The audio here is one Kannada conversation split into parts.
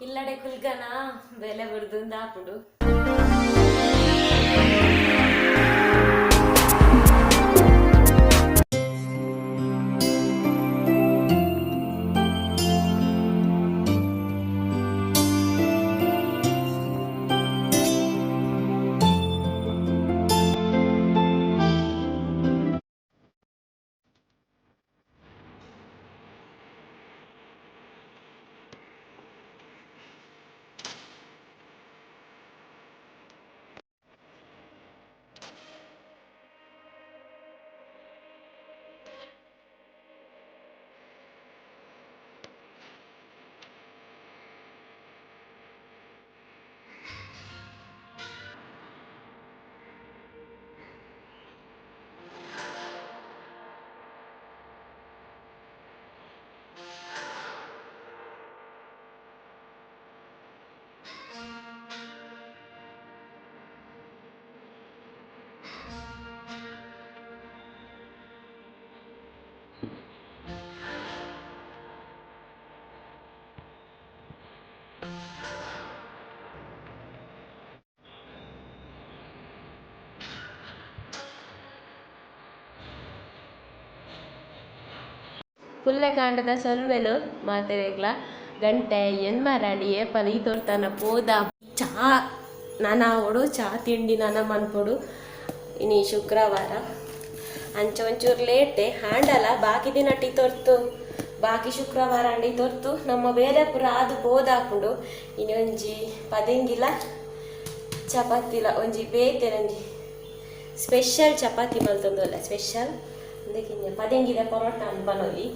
ಇಲ್ಲಡೆ ಕುಲ್ಗನ ಬೆಲೆ ಬಿಡ್ದು ದಾಪುಡು. ಪುಲ್ಲೆ ಕಾಂಡದ ಸೊಲ್ಮೆಲು ಮಾತೆರೆಗ್ಲ ಗಂಟೆ ಎನ್ಮರಾಡಿ ಏಪಲ ಈ ತೋರ್ತನ ಪೋದ ಚಾ ನಾನ ಓಡು ಚಾ ತಿಂಡಿ ನಾನ ಮನ್ಪೊಡು. ಇನಿ ಶುಕ್ರವಾರ ಅಂಚ ಒಂಚೂರು ಲೇಟೆ ಹಾಂಡಲ ಬಾಕಿ ದಿನ ಟಿ ತೊರ್ತು ಬಾಕಿ ಶುಕ್ರವಾರ ಅಂಡಿ ತೊರ್ತು ನಮ್ಮ ಬೇರೆ ಪುರ ಅದು ಪೋದಾಪುಂಡು. ಇನಿ ಒಂಜಿ ಪದಂಗಿಲ ಚಪಾತಿಲ ಒಂಜಿ ಬೇತೆ ಒಂಜಿ ಸ್ಪೆಷಲ್ ಚಪಾತಿ ಮಲ್ತೊಂದುಲ್ಲ ಸ್ಪೆಷಲ್ ಅದಕ್ಕೆ ಪದಂಗಿದ ಪರೋಟ ಅನ್ಪನೊಲಿ.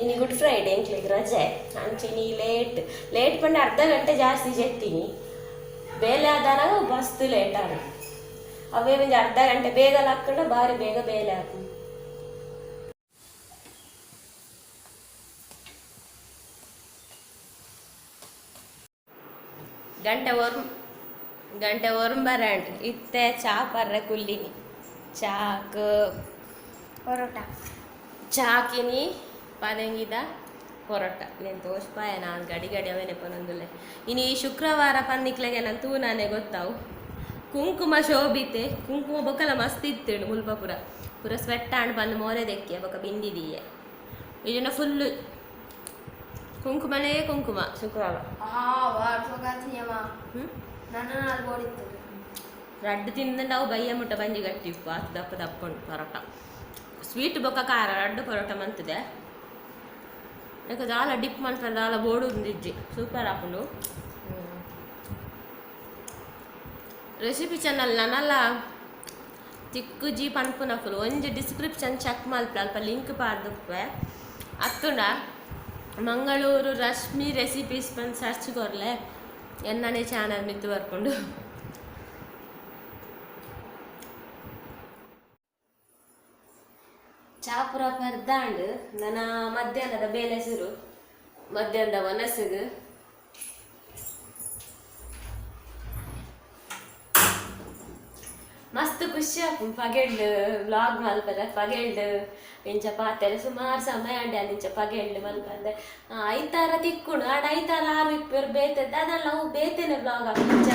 ಇನಿ ಗುಡ್ ಫ್ರೈಡೆ ಎಂಕ್ಲಿಗೆ ರಜೆ ಅಂಚಿನಿ ಲೇಟ್ ಪಂಡ ಅರ್ಧ ಗಂಟೆ ಜಾಸ್ತಿ ಜೆತ್ತೀನಿ. ಬೇಲೆ ಆದಾಗ ಮಸ್ತ್ ಲೇಟ್ ಆಡು ಅವೇ ಒಂದು ಅರ್ಧ ಗಂಟೆ ಬೇಗ ಹಾಕೊಂಡ ಬಾರಿ ಬೇಗ ಬೇಲೆ ಹಾಕು. ಗಂಟೆ ಒರ್ಂಬರಂಡ್ ಇತ್ತೆ ಚಾ ಪರ್ರೆ ಕುಲ್ಲಿನಿ ಚಾಕ್ ಪರೋಟ ಚಾಕಿನಿ ಪದಂಗಿದ ಪೊರೋಟ నేను ತೋಷ್ಪಾಯ ನಾನು ಗಡಿ ಅವೇನೆ ಪನೊಂದುಲ್ಲೆ. ಇನ್ನು ಈ ಶುಕ್ರವಾರ ಪನ್ನಿಕ್ಲೆಗೆ ನಾನು ತೂನಾನೆ ಗೊತ್ತಾವು ಕುಂಕುಮ ಶೋಭಿತೆ ಕುಂಕುಮ ಬೊಕ್ಕಲ ಮಸ್ತ್ ಇತ್ತೇಳು ಮುಲ್ಪಪುರ ಪುರ ಸ್ವೆಟ್ ಆಂಡ್ ಬಂದು ಮೋರೆ ದೆಕ್ಕೆ ಬೊಕ್ಕ ಬಿಂದಿದೀಯೆ ಇದನ್ನ ಫುಲ್ಲು ಕುಂಕುಮನೇ ಕುಂಕುಮ ಶುಕ್ರವಾರ ರಡ್ಡು ತಿಂದ ನಾವು ಬಯ್ಯ ಮುಟ್ಟ ಬಂಜಿ ಗಟ್ಟಿಪ್ಪ ದಪ್ಪ ದಪ್ಪುಂಡು ಪರೋಟ ಸ್ವೀಟ್ ಬೊಕ್ಕ ಖಾರ ರಡ್ಡು ಪರೋಟ ಮಂತದೆ ಯಾಕೆ ದಾಲ ಡಿಪ್ ಮಾಡ್ತಾರೆ ದಾಲ ಬೋಡು ಒಂದಿಜ್ಜಿ ಸೂಪರ್ ಹಾಕೊಂಡು. ರೆಸಿಪಿ ಚಾನಲ್ ನಾನಲ್ಲ ತಿಕ್ಕುಜಿ ಪನ್ಪುನಕುಲು ಒಂಜಿ ಡಿಸ್ಕ್ರಿಪ್ಷನ್ ಚೆಕ್ ಮಲ್ಪ ಅಲ್ಪ ಲಿಂಕ್ ಪಾರ್ದುಪ್ಪೆ ಅತ್ತುಂಡ ಮಂಗಳೂರು ರಶ್ಮಿ ರೆಸಿಪೀಸ್ ಬಂದು ಸರ್ಚ್ ಕೊರ್ಲೆ ಎನ್ನನೇ ಚಾನಲ್ ಮಿತ್ತು ಬರ್ಕೊಂಡು. ಚಾಪುರ ಪರ್ದಾಂಡ್ ನನ್ನ ಮಧ್ಯಾಹ್ನದ ಬೇಲೆಸರು ಮಧ್ಯಾಹ್ನದ ಒನಸಗು ಮಸ್ತ್ ಖುಷಿ ಆಪುಂಡು ಪಗೆಲ್ಡ್ ವ್ಲಾಗ್ ಮಲ್ಪದ ಪಗೆಲ್ಡ್ ಇಂಚ ಪಾತೆರೆ ಸುಮಾರು ಸಮಯ ಅಂಡೆ ಅಂಚ ಪಗೆಲ್ಡ್ ಮಲ್ಪಂದೆ ಐತಾರ ತಿಕ್ಕುಂಡು ಆಡ ಐತಾರ ಆರು ಇಪ್ಪರು ಬೇತದ್ದು ಅದೆಲ್ಲ ಅವು ಬೇತೆನೆ ವ್ಲಾಗ್ ಇಂಚ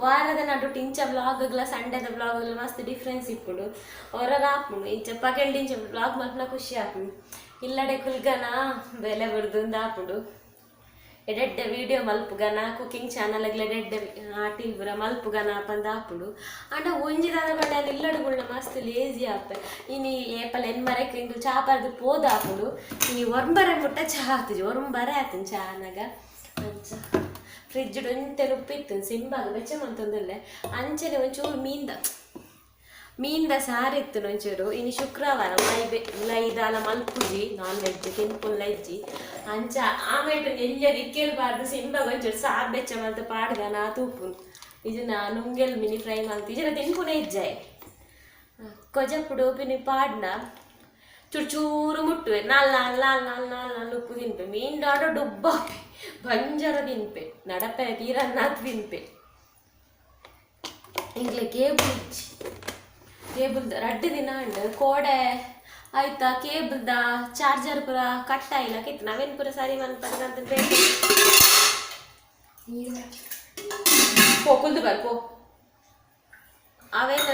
ವಾರದ ನಡು ಇಂಚ ವ್ಲಾಗ್ಗಳ ಸಂಡೆದ ವ್ಲಾಗ್ಗಳು ಮಸ್ತ್ ಡಿಫ್ರೆನ್ಸ್ ಇಪ್ಪುಡು ಹೊರಗೆ ಹಾಪುಂಡು ಇಂಚ ಪಗೆಲ್ಡ್ ಇಂಚ ವ್ಲಾಗ್ ಮಲ್ಪನ ಖುಷಿ ಆಪುಂಡು. ಇಲ್ಲಡೆ ಕುಲ್ಗನ ಬೆಲೆ ಬಿಡ್ದು ಹಾಪುಂಡು ಎಡೆಡ್ಡೆ ವೀಡಿಯೋ ಮಲ್ಪುಗನ ಕುಕಿಂಗ್ ಚಾನಲ್ಗಳ ಎಡೆಡ್ಡೆ ಆಟಿಲ್ ಬುರ ಮಲ್ಪುಗನ ಪಂದು ಹಾಪುಡು ಅಂಡ ಒಂಜಿದಾದ ಬಣ್ಣ ಇಲ್ಲಡುಗುಳ್ನ ಮಸ್ತ್ ಲೇಜಿ ಆಪೆ. ಇನಿ ಏಪಲ್ ಎನ್ಮರಕ್ಕೆ ಇಂದು ಚಾ ಪರ್ದು ಪೋದು ಹಾಪುಡು ಇನಿ ಒರ್ಂಬರೆ ಮುಟ್ಟ ಚಾ ಹಾಕ್ತಿಜಿ ಒರ್ಂಬರೆ ಆತನ್ ಚಾನಾಗ ಅಂಚ ಫ್ರಿಜ್ ಎಂತೆಲ್ಲ ಉಪ್ಪಿತ್ತು ಸಿಂಬಾಗ ಬೆಚ್ಚ ಮಂತೊಂದುಲ್ಲೆ ಅಂಚನೆ ಒಂಚೂರು ಮೀನ್ದ ಸಾರಿತ್ತು ಒಂಚೂರು. ಇನ್ನು ಶುಕ್ರವಾರ ಲೈದಾಲ ಮಲ್ಪುಜಿ ನಾನ್ ವೆಜ್ ತಿನ್ಪುಲ್ಲ ಇಜ್ಜಿ ಅಂಚ ಆಮೇಲೆ ಎಲ್ಲದು ಇಕ್ಕೇಳ್ಬಾರ್ದು ಸಿಂಬಾಗ ಒಂಚೂರು ಸಾರು ಬೆಚ್ಚ ಮಂತ ಪಾಡ್ಗ ನಾ ತೂಪು ಇದನ್ನ ನುಂಗೆಲ್ ಮಿನಿ ಫ್ರೈ ಮಂತ ಇದನ್ನ ತಿನ್ಪುನೇ ಇಜ್ಜಾಯ್ ಕೊಜಪ್ಪುಡು ಉಪ್ಪಿನ ಪಾಡ್ನ ಚೂರು ಚೂರು ಮುಟ್ಟುವೆ ನಾಲ್ ಉಪ್ಪು ತಿನ್ಪೆ ಮೀನ್ ಡಾಡ ಡುಬ್ಬ ಬಂಜರ ತಿನ್ಪೆ ನಡಪೆ ತೀರನ್ನಾತ್ ತಿನ್ಪೆ ಇಂಗ್ಲೆ ಕೇಬಲ್ ರಡ್ಡು ದಿನ ಅಂಡ್ ಕೋಡೆ ಆಯ್ತಾ ಕೇಬಲ್ದ ಚಾರ್ಜರ್ ಪೂರ ಕಟ್ಟಾಯಿಲ್ಲ ಕಿತ್ತು ನಾವೇನು ಪೂರ ಸರಿ ಮನ್ಪದಂತ ಬೇಕು ಪೋ ಕುಲ್ದು ಬರ್ ಪೋ ಅವೇನ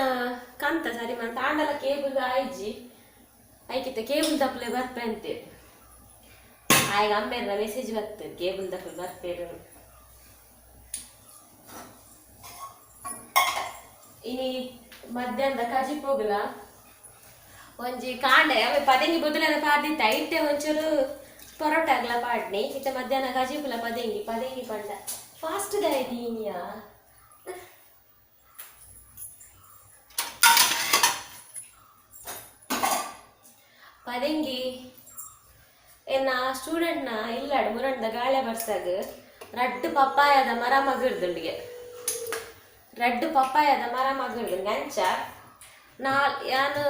ಕಂತ ಸರಿ ಮಂತ ಆಂಡಲ ಕೇಬಲ್ ಆಯ್ಜಿ ಆಯ್ಕಿತ್ತ ಕೇಬಲ್ ದಪ್ಪಲೆ ಬರ್ಪೆ ಅಂತೆ ಆಯ್ಗ ಅಮ್ಮೇರ ಮೆಸೇಜ್ ಬರ್ತದೆ ಕೇಬಲ್ ದಪ್ಪಲೆ ಬರ್ಪೇರು ಇನಿ ಮಧ್ಯಾಹ್ನದ ಕಜಿಪ್ ಹೋಗಲ ಒಂಜಿ ಕಾಂಡೆ ಅವೆ ಪದಂಗಿ ಬುದಲೆಲ್ಲ ಪಾಡ್ದಿತ್ತ ಇಟ್ಟೆ ಒಂಚೂರು ಪರೋಟ ಆಗ್ಲ ಪಾಡ್ನಿ ಇತ್ತ ಮಧ್ಯಾಹ್ನ ಕಜಿಪುಲ ಪದಂಗಿ ಪಂಡ ಫಾಸ್ಟ್ ದಾಯ್ದೀನಿಯಾ ಪದಂಗಿ ಏನ ಸ್ಟೂಡೆಂಟ್ನ ಇಲ್ಲಾಡು ಮುರಂಡ ಗಾಳೆ ಬರ್ಸಾಗ ರಡ್ಡು ಪಪ್ಪಾಯದ ಮರ ಮಗಿಡ್ದುಂಡಿಗೆ ರಡ್ಡು ಪಪ್ಪಾಯದ ಮರ ಮಗಿಡ್ದುಂಗೆ ಅಂಚ ಯಾನು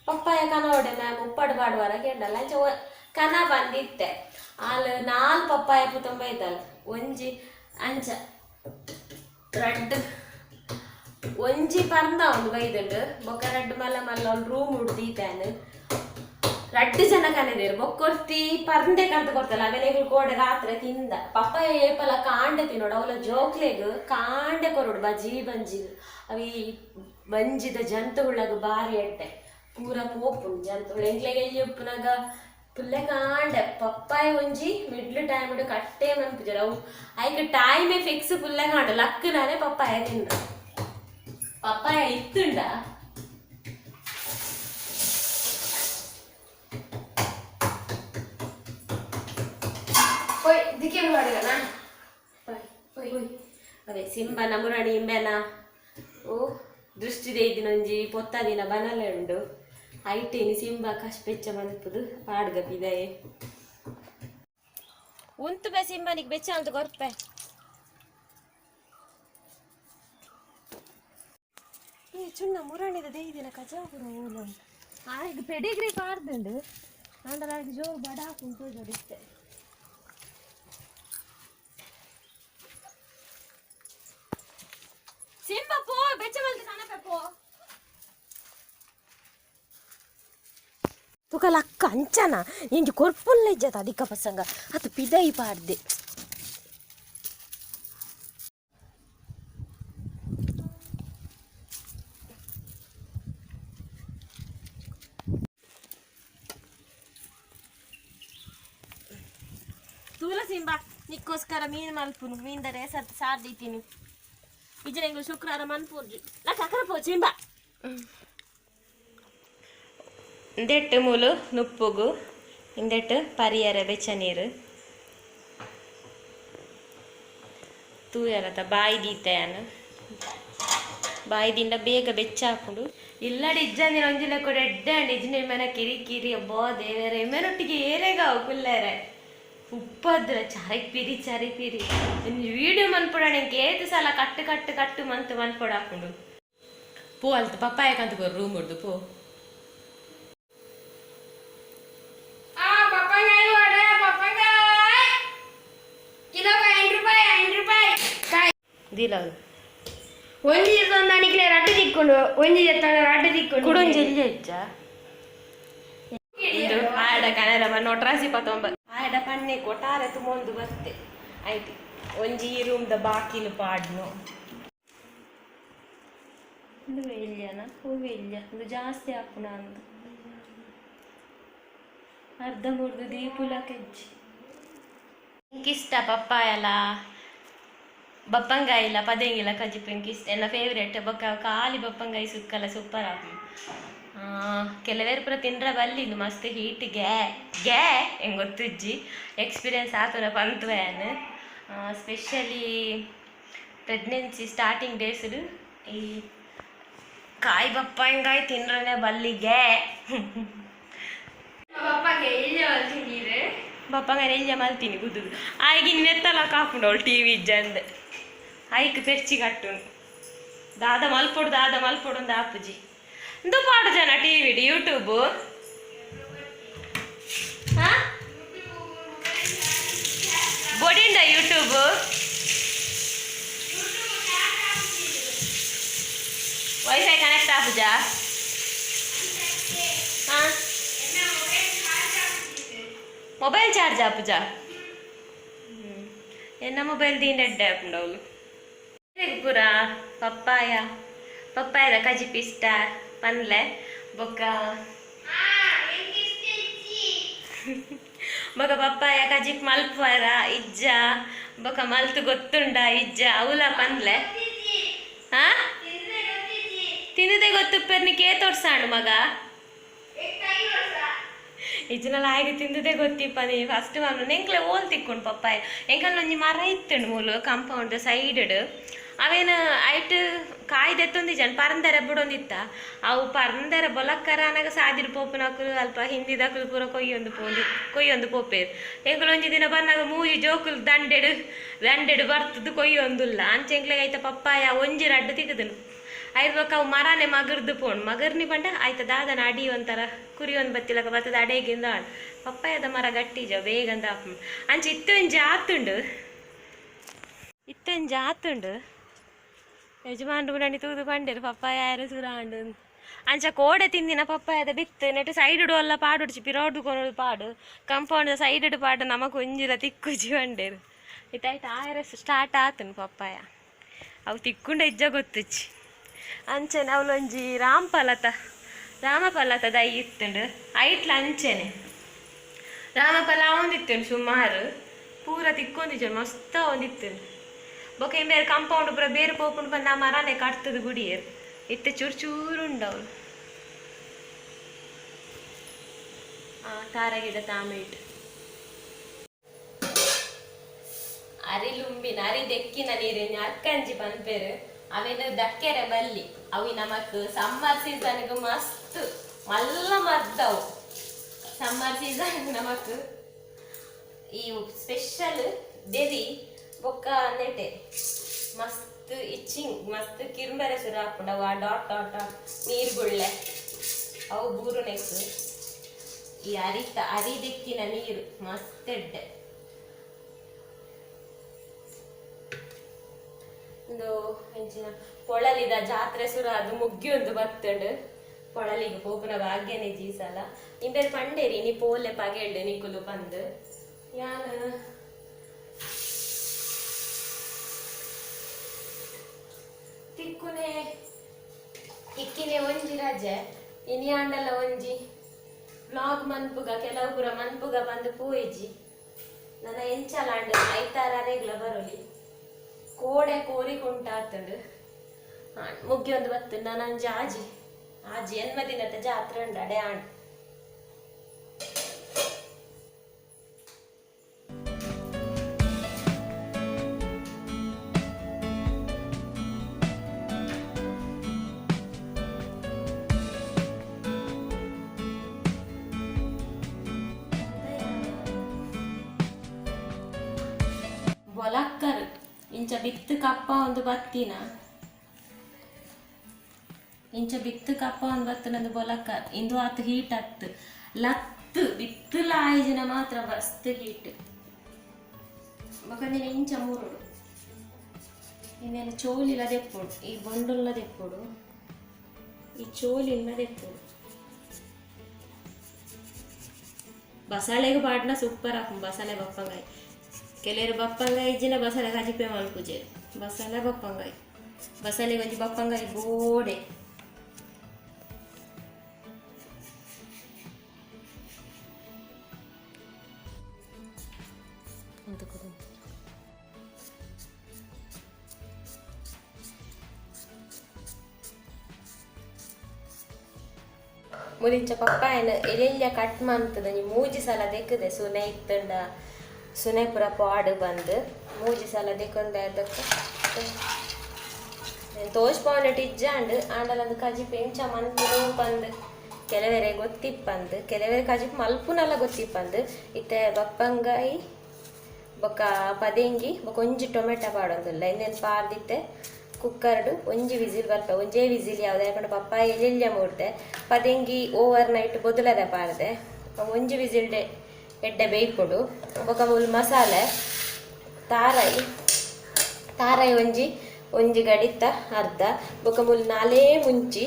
ಪಪ್ಪಾಯ ಕನೋಡೆ ಮ್ಯಾಮ್ ಉಪ್ಪಡು ಪಾಡುವಾರ ಕೇಳಲ್ಲ ಅಂಚ ಕನ ಬಂದಿತ್ತೆ ಅಲ್ಲಿ 4 ಪಪ್ಪಾಯ ಪುತಂಬ ಇದ್ದಲ್ಲ ಒಂಜಿ ಅಂಚ ರಡ್ಡು ಒಂಜಿ ಪರ್ದ ಒಂದು ಬೈದುಂಡು ಬೊಕ್ಕ ರಡ್ಡು ಮಲ್ಲ ಮಲ್ಲ ಒಂದು ರೂಮ್ ಉಡ್ದೀತಾನು ರಡ್ಡು ಜನ ಕನೆದೇರು ಬೊಕ್ಕೊರ್ತಿ ಪರ್ದೆ ಕಂತ ಕೊಡ್ತಲ್ಲ ಅವೆನೆಗಳು ಕೋಡೆ ರಾತ್ರಿ ತಿಂದ ಪಪ್ಪಾಯ ಏಪಲ ಕಾಂಡೆ ತಿನ್ನೋಡು ಅವಳ ಜೋಕ್ಲೆಗ್ ಕಾಂಡೆ ಕೊರೋಡು ಬಜಿ ಬಂಜಿದು ಅವಿ ಬಂಜಿದ ಜಂತುಗಳಾಗ ಬಾರಿ ಎಟ್ಟೆ ಪೂರ ಪೋಪುಂಡು ಜಂತುಗಳು ಎಂಗ್ಲೆಗೆ ಎಲ್ಲಿ ಉಪ್ಪುನಾಗ ಪುಲ್ಲೆ ಕಾಂಡೆ ಪಪ್ಪಾಯ ಒಂಜಿ ಮಿಡ್ಲ್ ಟೈಮ್ ಇಡು ಕಟ್ಟೆ ಮನ್ಪುಜರು ಅವು ಆಯ್ಕೆ ಟೈಮೇ ಫಿಕ್ಸ್ ಪುಲ್ಲೆ ಕಾಂಡೆ ಲಕ್ಕನಾನೆ ಪಪ್ಪಾಯ ತಿಂದ ಪಪ್ಪಾಯ ಇತ್ತುಂಡ ಅದೇ ಸಿಂಬನ ಮುರಣಿ ಇಂಬೆನ ಓ ದೃಷ್ಟಿ ದೇದಿನೊಂಜಿ ಪೊತ್ತ ದಿನ ಬನಲೆ ಉಂಡು ಐಟೇನಿ ಸಿಂಬ ಕಷ್ಟ ಮಲ್ಪುದು ಪಾಡ್ಗ ಬಿದಾಯೆ ಉಂತು ಬೆ ಸಿಂಬನಿಗೆ ಬೆಚ್ಚ ಅಂತ ಕೊರ್ಪೆ ಏ ಚುನ್ನ ಮುರಾಣಿದ ದೇದಿನ ಕಜಾಪುರ ಊರು ಆಗ ಪೆಡಿಗ್ರಿ ಪಾಡ್ದುಂಡು ಅಂಡರಾಗ ಜೋರು ಬಡ ಹಾಕೊಂಡು ಜಡಿಸ್ತೆ ಸಿಂಬ ಪೋ ಬೆಚ್ಚ ಮಲ್ತು ಕಣಪೆ ಪೋ ತುಕಲ ಅಕ್ಕ ಅಂಚನ ಎಂಜಿ ಕೊರ್ಪುಲ್ಲ ಇಜ್ಜತ ಅದಿಕ್ಕ ಪಸಂಗ ಅದು ಪಿದೈ ಪಾಡ್ದೆ ತೂಲ ಸಿಂಬ ನಿಕ್ಕೋಸ್ಕರ ಮೀನು ಮಲ್ಪುನು ಮೀನ್ದರೆ ಸಾರ್ದಿತೀನಿ ಇಜನೆಂಗ್ಳು ಶುಕ್ರವಾರ ಮನ್ಪೂರ್ಜಿ ನಾ ಕಕರ ಪೋ ಸಿಂಬ ಇಂದೆಟ್ಟು ಮೂಲು ನುಪ್ಪುಗು ಇಂದೆಟ್ಟು ಪರಿಯರ ಬೆಚ್ಚ ನೀರು ತೂಯಲತ ಬಾಯಿ ದೀತೆಯನು ಬಾಯಿದಿಂದ ಬೇಗ ಬೆಚ್ಚ ಹಾಕೊಂಡು ಇಲ್ಲಡಿ ಇಜ್ಜಂದಿನ ಒಂಜಿಲ್ಲ ಕೂಡ ಎಡ್ಡಂಡಿ ಇಜ್ಜಿನ ಮನೆ ಕಿರಿ ಕಿರಿ ಅಬ್ಬೋ ದೇವರೇ ಎಮ್ಮೆನೊಟ್ಟಿಗೆ ಏರೆಗಾವು ಕುಲ್ಲೇರೆ ಉಪ್ಪದ್ರ ಚರಿ ಪಿರಿ ವೀಡಿಯೋ ಮನ್ಪೊಡ ನಂಗೆ ಏತು ಸಲ ಕಟ್ಟು ಮಂತ್ ಮನ್ಪೊಡ ಹಾಕೊಂಡು ಪೂ ಅಲ್ತ ಪಪ್ಪಾಯಕಂತ ಬರು ರೂಮ್ ಉಡ್ದು ಪೂ ದಿಲ ಒಂಜಿ ಅಣಿಕ್ಲೆ ರಡ್ಡು ತಿಕ್ಕೊಂಡು ಒಂಜಿ ರಡ್ಡು ತಿಕ್ಕೊಂಡು ಕುಡೊಂಜಿ ಎಲ್ಲಿ ಹೆಚ್ಚ ಇದು ಆಡ ಕನರಮ್ಮ ನೋಟ್ರಾಸಿ 19 ಆಡ ಪನ್ನೆ ಕೊಟ್ಟಾರೆ ತುಮೊಂದು ಬರ್ತೆ ಆಯ್ತು ಒಂಜಿ ರೂಮ್ದ ಬಾಕಿಲು ಪಾಡ್ನು ಇದು ಇಲ್ಲನ ಹೂವು ಇಲ್ಲ ಇದು ಜಾಸ್ತಿ ಹಾಕುಣ ಅಂತ ಅರ್ಧ ಮುರ್ದು ದೀಪುಲ ಕೆಜ್ಜಿ ಇಂಕಿಷ್ಟ ಪಪ್ಪಾಯಲ ಬಪ್ಪಂಗಾಯಿ ಇಲ್ಲ ಪದಂಗಿಲ್ಲ ಕಜಿಪ್ಪು ಇಂಕಿಷ್ಟ ಎಲ್ಲ ಫೇವ್ರೇಟ್ ಬೊಕ್ಕ ಖಾಲಿ ಬಪ್ಪಂಗಾಯಿ ಸುಕ್ಕಲ್ಲ ಸೂಪರ್ ಆಗಿ ಕೆಲವೇರು ಪುರ ತಿಂಡ್ರ ಬಲ್ಲಿಂದು ಮಸ್ತ್ ಹೀಟ್ ಗ್ಯಾ ಹೆಂಗೆ ಗೊತ್ತಿಜ್ಜಿ ಎಕ್ಸ್ಪೀರಿಯನ್ಸ್ ಆತನ ಪಂತ್ವೇನು ಸ್ಪೆಷಲಿ ಪ್ರೆಗ್ನೆನ್ಸಿ ಸ್ಟಾರ್ಟಿಂಗ್ ಡೇಸ್ಡು ಈ ಕಾಯಿ ಬಪ್ಪಂಗಾಯಿ ತಿಂಡ್ರನೆ ಬಲ್ಲಿಗೆ ಬಪ್ಪಂಗಾಯಿ ಎಲ್ಲಿ ಮಲ್ತೀನಿ ಗುದ್ದು ಆಯ್ಗೆ ನೆತ್ತಲ್ಲ ಕಾಪುಂಡು ಅವಳು ಟಿ ವಿ ಇಜ್ಜಂದು ಆಯ್ಕೆ ಪೆರ್ಚಿ ಕಟ್ಟುನು ದಾದ ಮಲ್ಪೊಡು ಒಂದು ಆಪುಜಿ ಇಂದು ಪಾಡು ಜನ ಟಿವಿ ಯೂಟ್ಯೂಬ್ ಬೋಡಿಂಡ ಯೂಟ್ಯೂಬ್ ವೈಫೈ ಕನೆಕ್ಟ್ ಆಪುಜಾ ಮೊಬೈಲ್ ಚಾರ್ಜ್ ಆಪುಜಾ ಎನ್ನ ಮೊಬೈಲ್ ದೀಂಡೆಡ್ಡೆ ಹಾಕೊಂಡವಳು ಪೂರ ಪಪ್ಪಾಯದ ಕಜಿಪ್ ಇಷ್ಟ ಪನ್ಲೆ ಬೊಕ್ಕ ಪಪ್ಪಾಯ ಕಜಿಪ್ ಮಲ್ಪರ ಇಜ್ಜ ಬೊಕ್ಕ ಮಲ್ತು ಗೊತ್ತುಂಡ ಇಜ್ಜ ಅವಲ ಪನ್ಲೆ ಹಾ ತಿಂದದೆ ಗೊತ್ತುಪ್ಪರ್ನಿ ಕೇ ತೋರ್ಸಾಂಡು ಮಗ ಇಜ್ಜನಲ್ಲಿ ಆಯ್ಕೆ ತಿಂದದೆ ಗೊತ್ತಿಪ್ಪ ನೀ ಫಸ್ಟ್ ಮಾಮೂಲು ನೆಂಕ್ಲೆ ಓಲ್ ತಿಕ್ಕೊಂಡು ಪಪ್ಪಾಯ ಎಂಕಲ್ ಒಂಜಿ ಮರ ಇತ್ತುಂಡು ಮೂಲು ಕಂಪೌಂಡ್ ಸೈಡ್ ಅವೇನು ಐಟ್ ಕಾಯ್ದೆತ್ತೊಂದಿಜನ್ ಪರಂದೆರೆ ಬಿಡೊಂದಿತ್ತ ಅವು ಪರಂದೆರೆ ಬೊಲಕ್ಕರ ಅನಾಗ ಸಾದಿರು ಪೋಪುನಕಲು ಅಲ್ಪ ಹಿಂದಿದಕಲು ಪೂರ ಕೊಯ್ಯೊಂದು ಪೋಪೇರು ಎಂಕಲ್ ಒಂಜಿ ದಿನ ಬಂದಾಗ ಮೂಜಿ ಜೋಕುಲು ದಂಡೆಡು ಬರ್ತದು ಕೊಯ್ಯೊಂದುಲ್ಲ ಅಂಚೆಂಕ್ಲೆಗೆ ಆಯ್ತ ಪಪ್ಪಾಯ ಒಂಜಿ ರಡ್ಡು ತಿಕ್ಕದನು ಐದು ಬೊಕ್ಕ ಅವು ಮರನೇ ಮಗರ್ದು ಪೋಣು ಮಗರ್ನಿ ಬಂಡ ಆಯ್ತ ದಾದನ ಅಡಿ ಒಂಥರ ಕುರಿ ಒಂದು ಬತ್ತಿಲಕ ಬತ್ತದ ಅಡೆಗಿಂದ ಪಪ್ಪಾಯದ ಮರ ಗಟ್ಟಿಜ ಬೇಗಂದ ಅಂಚೆ ಇತ್ತೊಂಜಿ ಆತುಂಡು ಯಜಮಾನ್ರು ಕೂಡ ತೂದು ಪಂಡೇರು ಪಪ್ಪಾಯ ಯಾರು ಸುರಾಂಡು ಅಂಚ ಕೋಡೆ ತಿಂದಿನ ಪಪ್ಪಾಯದ ಬಿತ್ತು ನೆಟ್ಟು ಸೈಡ್ ಎಲ್ಲ ಪಾಡು ಪಿರೋಡು ಕೊನೋದು ಪಾಡು ಕಂಪೌಂಡ್ ಸೈಡ್ ಪಾಡು ನಮಕ್ ಒಂಜಿರ ತಿಕ್ಕುಜಿ ಪಂಡೇರು ಇತ್ತಾಯ್ತು ಆಯರಸ್ ಸ್ಟಾರ್ಟ್ ಆತನು ಪಪ್ಪಾಯ ಅವು ತಿಕ್ಕೊಂಡ ಇಜ್ಜ ಗೊತ್ತುಚ್ಚಿ ಅಂಚೆನೆ ಅವಳೊಂಜಿ ರಾಮಫಲತ ದೈ ಇತ್ತುಂಡು ಐಟ್ಲ ಅಂಚೆನೆ ರಾಮಫಲ ಒಂದಿತ್ತುಂಡು ಸುಮಾರು ಪೂರ ತಿಕ್ಕೊಂದಿಜ್ಜು ಮಸ್ತ ಒಂದಿತ್ತುಂಡು ಬೊಕ ಬೇರೆ ಕಂಪೌಂಡ್ ಪೂರ ಬೇರೆ ಪೋಪುಂಡು ಬಂದು ಆ ಮರನೇ ಕಟ್ತದ ಗುಡಿಯರು ಇತ್ತೆ ಚೂರು ಚೂರು ಉಂಡವಳು ತಾರ ಗಿಡ ತಾಮಿಟ್ಟು ಅರಿಲುಂಬಿನ ಅರಿದೆಕ್ಕಿನ ನೀರಿನ ಅಕ್ಕಂಜಿ ಪನ್ಪೇರು ಅವೇನು ದಕ್ಕೆರೆ ಬಲ್ಲಿ ಅವು ನಮಕ್ ಸಮ್ಮರ್ ಸೀಸನ್ಗೆ ಮಸ್ತ್ ಮಲ್ಲ ಮರ್ದವು ಸಮ್ಮರ್ ಸೀಸನ್ ನಮಕ್ ಈ ಸ್ಪೆಷಲ್ ಬೆರಿ ಬೊಕ್ಕ ನೆಟೆ ಮಸ್ತ್ ಇಚ್ಚಿಂಗ್ ಮಸ್ತ್ ಕಿರುಂಬೆರೆ ಸುರ ಹಾಕೊಂಡವು ಆ ಡಾಟ್ ನೀರುಗುಳ್ಳೆ ಅವು ಬೂರು ನೆಕ್ಕು ಈ ಅರಿದೆಕ್ಕಿನ ನೀರು ಮಸ್ತ್ ಎಡ್ಡೆ ಒಂದು ಹೆಂಚಿನ ಪೊಳಲಿದ ಜಾತ್ರೆ ಸುರ ಅದು ಮುಗ್ಗಿಯೊಂದು ಬತ್ತಂಡು ಪೊಳಲಿಗೆ ಪೋಪುನ ಭಾಗ್ಯನೇ ಜೀಸಲ ಇಂಬೇರು ಪಂಡೇರಿ ನೀ ಪೋಲೆ ಪಗೆಳ್ಳು ನಿಕುಲು ಬಂದು ಯಾನು ತಿಕ್ಕುನೆ ಇಕ್ಕಿನೆ ಒಂಜಿ ರಜೆ ಇನಿಯಾಂಡಲ ಒಂಜಿ ಬ್ಲಾಗ್ ಮನ್ಪುಗ ಕೆಲವು ಪುರ ಮನ್ಪುಗ ಬಂದು ಪೋಯಿಜಿ ನನ್ನ ಎಂಚಲಾಂಡು ಐತಾರ ರೆಗ್ಲ ಬರೋಲಿ ಕೋಡೆ ಕೋರಿಕೊಂಟಾತಂಡು ಮುಗ್ಗಿಯೊಂದು ಬತ್ತು ನಾನು ಆಜಿ ಜನ್ಮದಿನದ ಜಾತ್ರೆ ಉಂಡು ಅಡೆ ಆಂಡ್ ಬೊಲಕ್ಕರ್ ಇಂಚ ಬಿತ್ತು ಕಪ್ಪ ಒಂದು ಬತ್ತಿನ ಇಂಚ ಬಿತ್ತು ಕಪ್ಪ ಒಂದು ಬತ್ತನೊಂದು ಬೊಲಕ್ಕರ್ ಇಂದು ಆತು ಹೀಟ್ ಹತ್ತು ಲತ್ತು ಬಿತ್ತುಲ ಆಯ್ಜಿನ ಮಾತ್ರ ಮಸ್ತ್ ಹೀಟ್ ಬಕಂದಿನ ಇಂಚ ಮೂರುಡು ಇನ್ನೇನು ಚೋಲಿಲ ದೆಪ್ಪುಡು ಈ ಬೊಂಡುಲ್ಲ ದೆಪ್ಪುಡು ಈ ಚೋಲಿಲ್ಲ ದೆಪ್ಪುಡು ಬಸಳೆಗೆ ಪಾಡ್ನ ಸೂಪರ್ ಹಾಕು ಬಸಳೆ ಬಪ್ಪಂಗಾಯಿ ಕೆಲವರು ಬಪ್ಪಂಗಾಯಿ ಇಜ್ಜಿನ ಬಸಳೆ ಕಜಿಪೆ ಮಲ್ಪುಜೆ ಬಸಳೆ ಬಪ್ಪಂಗಾಯಿ ಬಸಳೆಗೆ ಒಂಜಿ ಬಪ್ಪಂಗಾಯಿ ಗೋಡೆ ಮುರಿಂಚ ಪಪ್ಪಾಯನ ಎಲೆಲ್ಯ ಕಟ್ ಮಾಡ್ತದ ನೀ ಮೂಜಿ ಸಲ ದೆಕ್ಕದೆ ಸುನೆ ಇತ್ತಂಡ ಸುನೆ ಪುರ ಪಾಡು ಬಂದು ಮೂಜಿ ಸಲ ದೆಕ್ಕೊಂಡೆ ಅದಕ್ಕೆ ತೋಚ್ಪಾಂಡ್ ಇಜ್ಜಾಂಡ್ ಆಂಡಲಂದು ಕಜಿ ಪೆಂಚ ಮನ್ಪುನು ಬಂದು ಕೆಲವರೆ ಗೊತ್ತಿಪ್ಪಂದು ಕೆಲವರೆ ಕಜಿ ಮಲ್ಪುನಲ್ಲ ಗೊತ್ತಿಪ್ಪಂದು ಇತ್ತೆ ಬಪ್ಪಂಗಾಯಿ ಬೊಕ್ಕ ಪದೆಂಗಿ ಬೊಕ್ಕ ಒಂಜಿ ಟೊಮೆಟೊ ಪಾಡೊಂದುಲ್ಲ ಇನ್ನೇನು ಪಾರ್ದಿತ್ತೆ ಕುಕ್ಕರ್ಡು ಒಂಜಿ ವಿಸಿಲ್ ಬರ್ಪ ಒಂಜೇ ವಿಸಿಲ್ ಯಾವುದೇ ಯಾಕಂದ್ರೆ ಪಪ್ಪಾಯ ಎಲೆಲ್ಯ ಮೂಡ್ದೆ ಪದೆಂಗಿ ಓವರ್ ನೈಟ್ ಬೊದಲದ ಪಾರ್ದೆ ಒಂಜಿ ವಿಸಿಲ್ಡೆ ಎಡ್ಡೆ ಬೇಯ್ಕೊಡು ಬೊಕ್ಕ ಮುಲ್ ಮಸಾಲೆ ತಾರಾಯಿ ಒಂಜಿ ಒಂಜಿ ಗಡಿತ ಅರ್ಧ ಬೊಕ ಮುಲ್ ನಾಲೇ ಮುಂಚಿ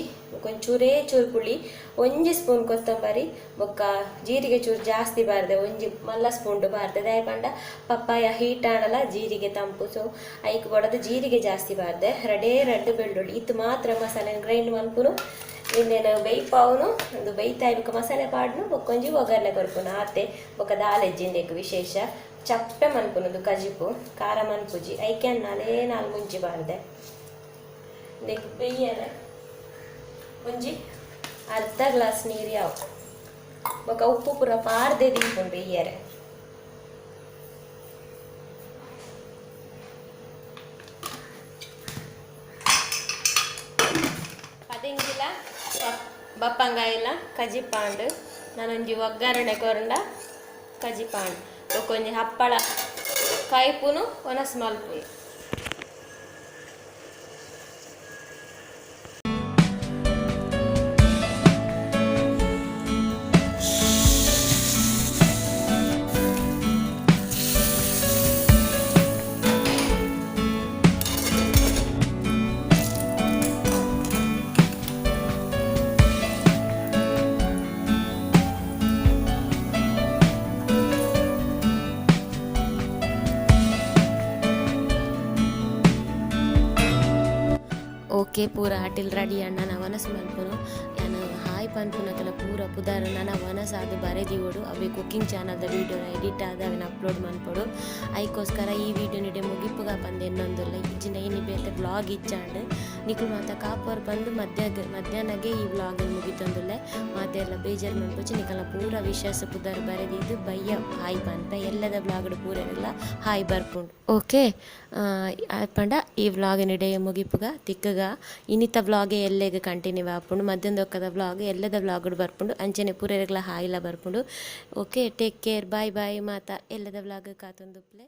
ಒಂಚೂರೇ ಚೂರು ಪುಳಿ 1 ಸ್ಪೂನ್ ಕೊತ್ತಂಬರಿ ಬೊಕ್ಕ ಜೀರಿಗೆ ಚೂರು ಜಾಸ್ತಿ ಬಾರ್ದೆ 1 ಮಲ್ಲ ಸ್ಪೂನ್ ಬಾರ್ದೆ ದಾಯ ಪಂಡ ಪಪ್ಪಾಯ ಹೀಟ್ ಆಣಲ ಜೀರಿಗೆ ತಂಪು ಸೊ ಐಕ್ ಬೊಡದು ಜೀರಿಗೆ ಜಾಸ್ತಿ ಬಾರ್ದೆ ರಡ್ಡು ಬೆಳ್ಳುಳ್ಳಿ ಇದು ಮಾತ್ರ ಮಸಾಲೆ ಗ್ರೈಂಡ್ ಮನ್ಪುನು ಇನ್ನೇನು ಬೇಯ್ಪಾವುನು ಅದು ಬೇಯ್ತಾ ಬೊಕ ಮಸಾಲೆ ಪಾಡ್ನು ಬೊಕ್ಕೊಂಜಿ ಒಗ್ಗರಣೆ ಕೊರ್ಪುನು ಆತೆ ಬೊಕ ದಾಲೆಜ್ಜಿಂದೆಕ್ ವಿಶೇಷ ಚಪ್ಪೆ ಮನ್ಪುನದು ಕಜಿಪು ಖಾರ ಮನ್ಪುಜಿ ಐಕೆ ನಾಲ್ ಮುಂಚಿ ಬಾರ್ದೆ ಇದಕ್ಕೆ ಬೇಯ್ಯರೆ ಒಂಜಿ ಅರ್ಧ ಗ್ಲಾಸ್ ನೀರು ಯಾವ ಬೊಕ ಉಪ್ಪು ಪೂರ ಪಾರ್ದೆ ದೀಪುಂಡು ಬೇಯ್ಯರೆ ಪದಿಂಗಿಲ ಬಪ್ಪಂಗಾಯಿಲ ಕಜಿಪಾಂಡು ನಾನೊಂಜಿ ಒಗ್ಗರಣೆ ಕೊರಂಡ ಕಜಿಪಾಂಡು ಬೊಕೊಂಜಿ ಹಪ್ಪಳ ಕಾಯ್ಪುನು ಒನಸ್ ಮಲ್ಪುನು ಓಕೆ ಪೂರ ಹಟಿಲ್ ರೆಡಿ ಅಣ್ಣ ನಾ ವನಸ್ ಮಲ್ಪುನು ಯಾನು ಹಾಯ್ ಪನ್ಪುನಕಲ ಪೂರ ಪುದಾರ ನನ್ನ ವನಸ್ ಅದು ಬರೆದಿವೋಡು ಅವೇ ಕುಕ್ಕಿಂಗ್ ಚಾನಲ್ದ ವೀಡಿಯೋನ ಎಡಿಟ್ ಆದ ಅವನ್ನ ಅಪ್ಲೋಡ್ ಮನ್ಪೊಡು ಅದಕ್ಕೋಸ್ಕರ ಈ ವಿಡಿಯೋ ನಿಡೆ ಮುಗಿಪ್ಪುಗ ಬಂದು ಇನ್ನೊಂದುಲ್ಲ ಇಜ್ಜಿನ ಏನಿ ಬೇತೆ ವ್ಲಾಗ್ ಇಚ್ಚಾಂಡು ನಿಖಲು ಮಾತ ಕಾಪರ್ ಬಂದು ಮಧ್ಯಾಹ್ನಗೆ ಈ ವ್ಲಾಗ್ ಮುಗಿತೊಂದುಲ್ಲೆ ಮಾತೆ ಎಲ್ಲ ಬೇಜಾರು ಮನ್ಪುಚ್ಚಿ ನಿಖಲ ಪೂರ ವಿಶ್ವಾಸ ಪುದಾರ ಬರೆದಿದ್ದು ಬಯ್ಯ ಹಾಯ್ ಪನ್ಪ ಎಲ್ಲದ ವ್ಲಾಗ್ಡು ಪೂರ ಎಲ್ಲ ಹಾಯ್ ಬರ್ಪುಂಡು ಓಕೆ ಪಂಡ ಈ ವ್ಲಾಗಿನಿಡೆ ಮುಗಿಪುಗ ತಿಕ್ಕಗ ಇನ್ನಿತ ವ್ಲಾಗೆ ಎಲ್ಲೆಗೆ ಕಂಟಿನ್ಯೂ ಆಪುಂಡು ಮಧ್ಯಾಹ್ನದೊಕ್ಕದ ವ್ಲಾಗ್ ಎಲ್ಲದ ವ್ಲಾಗ್ಡು ಬರ್ಪುಂಡು ಅಂಚನೆ ಪೂರೆರೆಗ್ಲ ಹಾಯ್ಲ ಬರ್ಪುಂಡು ಓಕೆ ಟೇಕ್ ಕೇರ್ ಬಾಯ್ ಬಾಯ್ ಮಾತ ಎಲ್ಲದ ವ್ಲಾಗ್ ಕಾತೊಂದುಪ್ಲೆ.